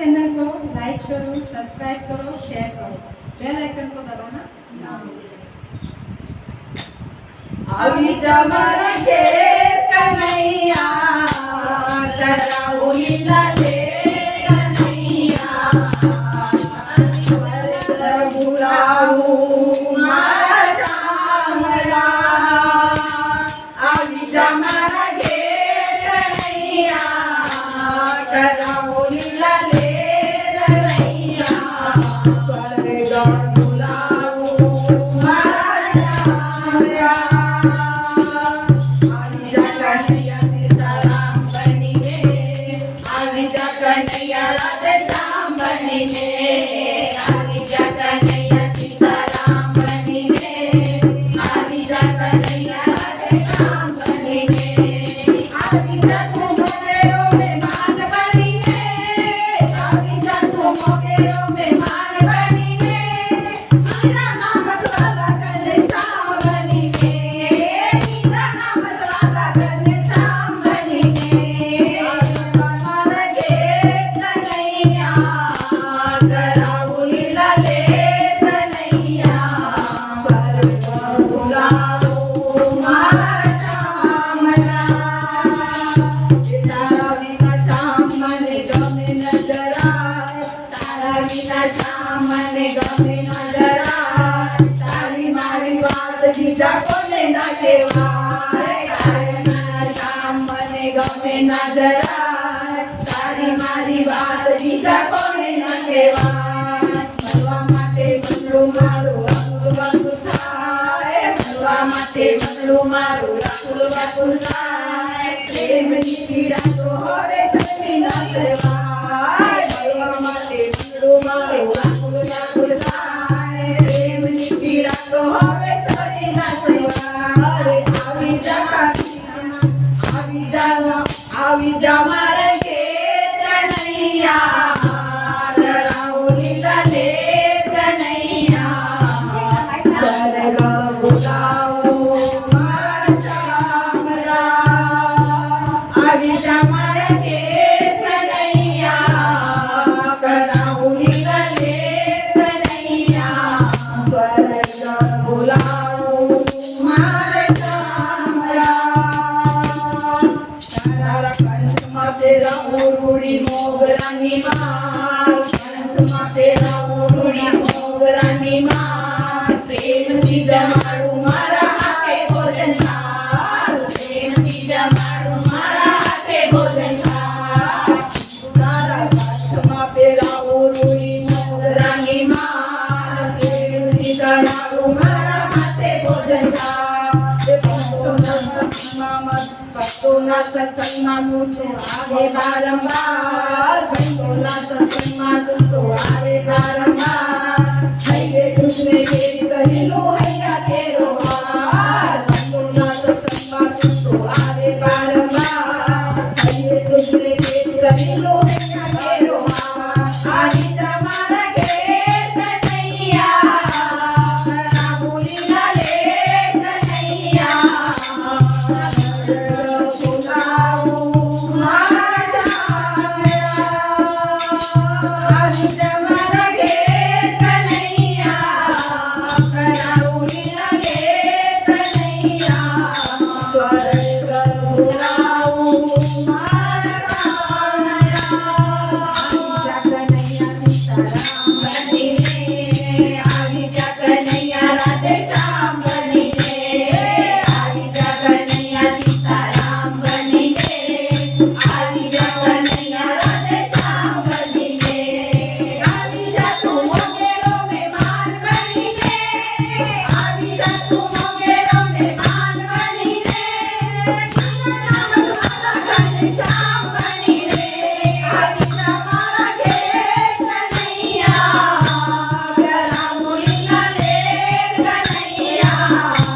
Channel को like करो, subscribe करो, शेयर करो, बेल आइकन को दबाना ना भूलिए। આવી જા મારા ઘેર કનૈયા કરાવું લીલા લે કનૈયા બોલાવું મારા શામલા આવી જા મારા ઘેર કનૈયા કરાવું લીલા લે કનૈયા પરગા બોલાવું મારા શામલા कन्हैया राधे श्याम बनीने आवी जा कन्हैया सीताराम बनीने आवी जा कन्हैया राधे श्याम बनीने आवी जा तू मोगेरो में मान बनीने आवी जा तू मोगेरो में मान बनीने मेरा नाम वाला कन्हैया श्याम बनीने मेरा नाम वाला कन्हैया श्याम बनीने બીજા કોને ના કહેવાય શ્યામ મને ગમે ના જરાય તારી મારી વાત બીજા કોને ના કહેવાય મળવા માટે બદલું મારું વાકુલ વાકુલ થાય મળવા માટે બદલું મારું વાકુલ વાકુલ થાય પ્રેમની પીડા તો હવે જમી ન કહેવાય મળવા માટે બદલું મારું વાકુલ વાકુલ થાય પ્રેમની પીડા તો હવે આવી જા મારા ઘેર કનૈયા કરાવું લીલા લે કનૈયા પરગા બોલાવું મારા શામલા આવી જા મારા ઘેર કનૈયા કરાવું લીલા લે કનૈયા પરગા બોલાવું तेरा उरुड़ी मोगरानी माल कंठमा तेरा उरुड़ी मोगरानी माल प्रेम सी जमाड़ू मारा हाथे भोजन थाल प्रेम सी जमाड़ू मारा हाथे भोजन थाल तारा कंठमा तेरा उरुड़ी मोगरानी माल प्रेम सी जमाड़ू मारा हाथे भोजन थाल भक्तोना सत्संगમાં તું આવે વારંવાર ભક્તોના સત્સંગમાં તું આવે વારંવાર હૈયે તુજને કેરી કહેલો હૈયા તેરો હાર ભક્તોના સત્સંગમાં તું આવે વારંવાર હૈયે તુજને કેરી કહેલો હૈયા તેરો હાર આવી જા મારા ઘેર કનૈયા કરાવું લીલા લે કનૈયા Yeah.